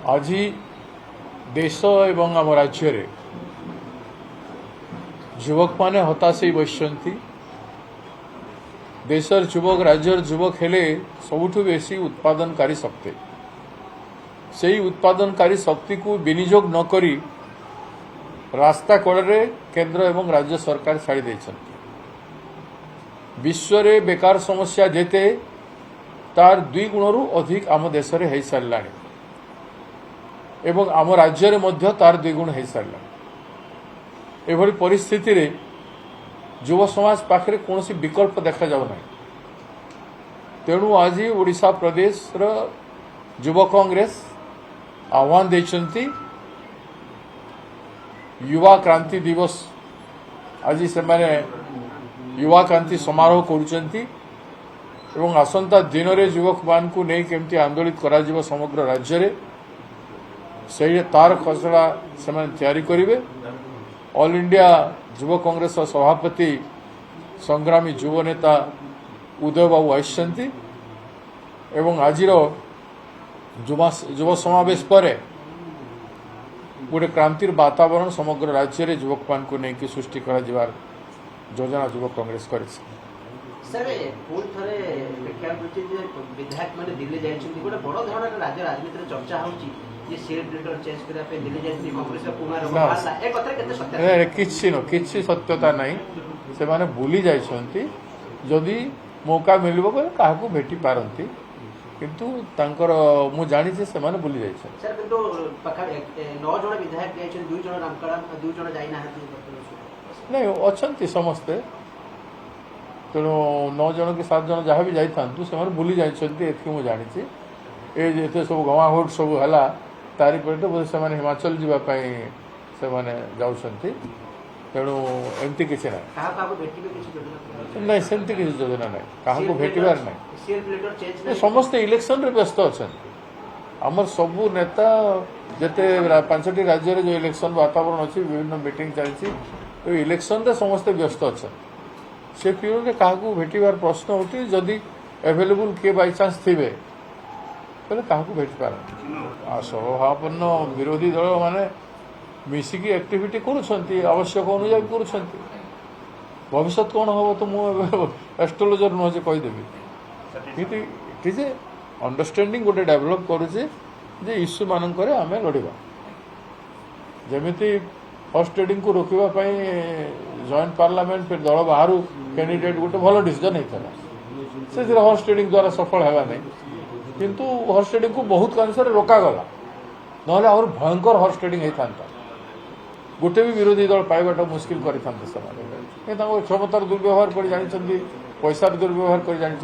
आज देश एवं आम राज्य युवक माने हताश बसि देशर युवक राज्यर युवक हेले सबुठु बेसी उत्पादनकारी शक्ति से उत्पादनकारी शक्ति को विनियोग न करी रास्ता कड़े केंद्र एवं राज्य सरकार छाड़ी देछन्ति। विश्व रे बेकार समस्या जेते तार 2 गुणरू अधिक आम देश रे हो साराणी एवं आम राज्य रे मध्य तार 2 गुण हो सारा। एभली परिस्थिति रे युव समाज पाखरे कौन विकल्प देखा जाऊ ना। तेणु आज ओडिशा प्रदेश रो युव कांग्रेस आह्वान देछन्ति युवा क्रांति दिवस आज से माने युवा क्रांति समारोह करुचंती एवं आसंता दिन रे युवक मान को नहीं केमती आंदोलित करा जिवो समग्र राज्य रे से तार खसड़ा से तैयारी करिवे। ऑल इंडिया युव कांग्रेस सभापति संग्रामी युव नेता उदय बाबू आइछन्ति एवं आजिर युव समावेश पर गोटे क्रांतिर वातावरण समग्र राज्य रे युवक मान को नहीं सृष्टि करा जिवार योजना युव कांग्रेस करे। सर पुणी थरे विधायक मैंने दिल्ली जाइछन्ति गोटे बड़ धरण राज्य राजनीति रे चर्चा होउची जे सेट लीडर चेंज करा पे दिल्ली जाइछन्ति कांग्रेस कुमार बाहरला ए कथरे केते सत्य किछि सत्यता नहीं से माने भूली जाइछन्ति जदि मौका मिलबो बे काहाकू भेटी पारंती किंतु तांकर मु जानि जे से माने भूली जाइछन। सर किंतु पखा 9 जण विधायक जाइछन 2 जण नामकरण 2 जण जाई नाहंती नहीं अछन्ति समस्ते तेणु 9 जन कि 7 जन जहाँ भी जाइथांतु से भूली जाइछन्ति एथि मु जानिछि ए जेते सब गवाहोट सब हला तारी पेटे बोधे से हिमाचल जीवा पई से माने जाउछन्ति तेणु एमती किछि ना नहीं सेमती किछि योजना नहीं काहाको भेटिबार नहीं समस्ते इलेक्शन रे व्यस्त अछन। आमर सबू नेता जेते 5टी राज्य रे जो इलेक्शन वातावरण अछि विभिन्न मीटिंग चलछि इलेक्शन रे समस्ते व्यस्त अछन। से पीरियड रे काहाको भेटिबार प्रश्न होती जदि अवेलेबल किए बाय चांस थिबे पहले काहाको भेटि पार स्वभावपन्न विरोधी दल माने मिसिकी एक्टिविटी करुछन्ति आवश्यक अनुसार करुछन्ति भविष्य कौन हम तो मु एस्ट्रोलॉजर नुह जे कहीदेवी किंतु इट इज ए अंडरस्टैंडिंग गोटे डेवलप करुचे जे इश्यू मानक आमे लड़िबा जेमिति हॉर्स ट्रेडिंग को रोकवा जॉइंट पार्लियामेंट फिर दल बाहर कैंडिडेट गोटे भल डिसीजन होता से हॉर्स ट्रेडिंग द्वारा सफल है नहीं किंतु हॉर्स ट्रेडिंग को बहुत अंश रोकगला ना और भयंकर हॉर्स ट्रेडिंग होता गोटे भी विरोधी दल पाइबाटा मुस्किल करते क्षमतार दुर्व्यवहार कर जानी पैसार दुर्व्यवहार कर जानी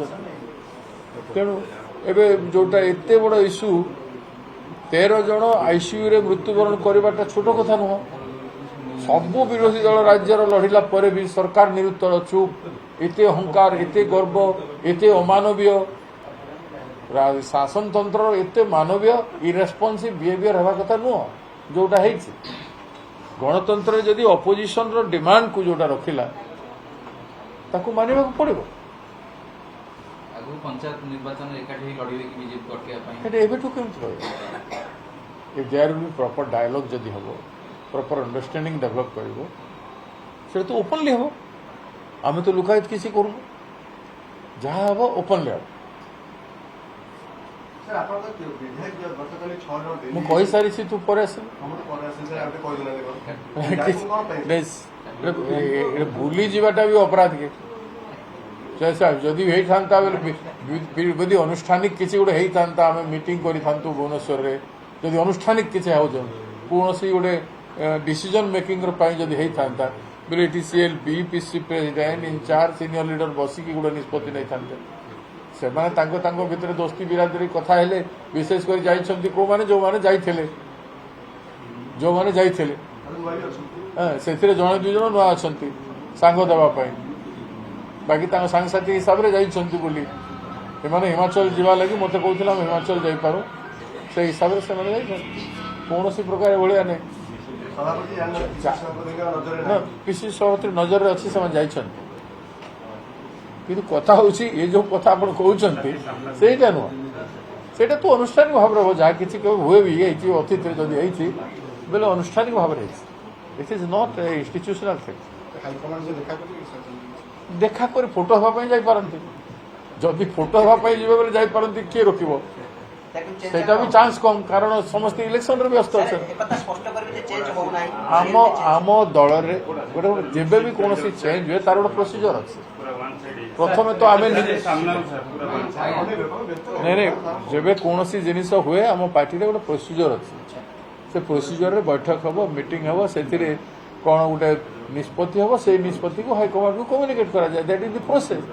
तेणु एबे जोटा एते बड़ इश्यू 13 जन आईसीयू रे मृत्युवरण करवाटा छोट कथा नुह सबु विरोधी दल राज्यर लड़िला परे भी सरकार निरुत्तर चुप एते अहंकार एते गर्व एते अमानवीय शासन तंत्र एते मानवीय इरेस्पॉन्सिव बिहेवियर हवा कथा नुह जोटा है गणतंत्र जदि अपोजिशन रो डिमांड को जोटा रखिला ताकू मानिबा पड़िबो। आगु पंचायत निर्वाचन एकाठी लड़िबे कि बीजेपी कटके पई एटे एबेठु केमति होय if there will be proper dialogue जदि हबो प्रॉपर अंडरस्टैंडिंग डेवलप करिवो से तो ओपनली हबो आमे तो लुकायत किसी करू जहां हबो ओपनली हबो। सर आपन तो विधायक गतकाली 6 जण मु कहि सारी छी तू परे आसे हम तो परे आसे सर आपे कहि देना भूली जीवाटा भी अपराध के जैसा जदि होता बेले अनुष्ठानिक किसी गोटे होता आम मीटिंग करूँ भुवनेश्वर रे जदि अनुष्ठानिक किसी हो कौन गोटे डिसीजन मेकिंग जदि होता बोले ये CLP PC president incharge senior leader बसिकी गोटे निष्पत्ति नहीं था से भितर दोस्ती बिरादरी कथा हेले विशेष कर जाइछन्ति को माने जो माने जाइथिले से जड़े 2 जन नुआ अछन्ति सांग देवा बाकी सांगसाथी हिसाब से जाइछन्ति बोली एमाने हिमाचल जीवा लगी मते कहूथिला हिमाचल जाई पारू से हिसाब से माने कौन प्रकार भलिया नहीं पीसी सभापति नजर अच्छी से जाइछन्ति किंतु कथा होची ये जो कथा आपण कहउछन्ति सेटा नुह ସେଇଟା ତ ଆନୁଷ୍ଠାନିକ ଭାବରେ ହେବ ଯାହା କିଛି କେବେ ହୁଏ ବି ହେଇଛି ଅତୀତରେ ଯଦି ହେଇଛି ବୋଲେ ଆନୁଷ୍ଠାନିକ ଭାବରେ ହେଇଛି it is not a institutional thing high command ସେ ଦେଖା କରିବେ ଦେଖା କରି ଫଟୋ ହେବା ପାଇଁ ଯାଇପାରନ୍ତି ଯଦି ଫଟୋ ହେବା ପାଇଁ ଯିବେ ବୋଲେ ଯାଇପାରନ୍ତି କିଏ ରୋକିବ ସେଇଟା ବି ଚାନ୍ସ କମ୍ କାରଣ ସମସ୍ତେ ଇଲେକ୍ସନରେ ବ୍ୟସ୍ତ ଅଛନ୍ତି ଏକଥା ସ୍ପଷ୍ଟ କରିବେ ଯେ ଚେଞ୍ଜ ହଉନାହିଁ ଆମ ଦଳରେ ଗୋଟେ ଯେବେ ବି କୌଣସି ଚେଞ୍ଜ ହୁଏ ତାର ଗୋଟେ ପ୍ରୋସିଜର ଅଛି ପ୍ରଥମେ ତ ଆମେ ନିଜେ ନାଇଁ ଯେବେ କୌଣସି ଜିନିଷ ହୁଏ ଆମ ପାର୍ଟିରେ ଗୋଟେ ପ୍ରୋସିଜର ଅଛି ସେ ପ୍ରୋସିଜରରେ ବୈଠକ ହେବ ମିଟିଂ ହେବ ସେଥିରେ କ'ଣ ଗୋଟେ ନିଷ୍ପତ୍ତି ହେବ ସେଇ ନିଷ୍ପତ୍ତିକୁ ହାଇକମାଣ୍ଡକୁ କମ୍ୟୁନିକେଟ୍ କରାଯାଏ ଦ୍ୟାଟ୍ ଇଜ୍ ଦି ପ୍ରୋସେସ୍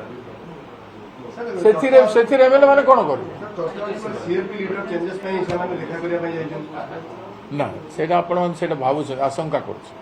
ସେଥିରେ ଏମଏଲ୍ଏ ମାନେ କ'ଣ କରିବେ ସିଏପି ଲିଡର ଚେଞ୍ଜେସ୍ ପାଇଁ ସେମାନେ ଦେଖା କରିବା ପାଇଁ ଯାଇଛନ୍ତି ନା ସେଇଟା ଆପଣମାନେ ସେଇଟା ଭାବୁଛନ୍ତି ଆଶଙ୍କା କରୁଛନ୍ତି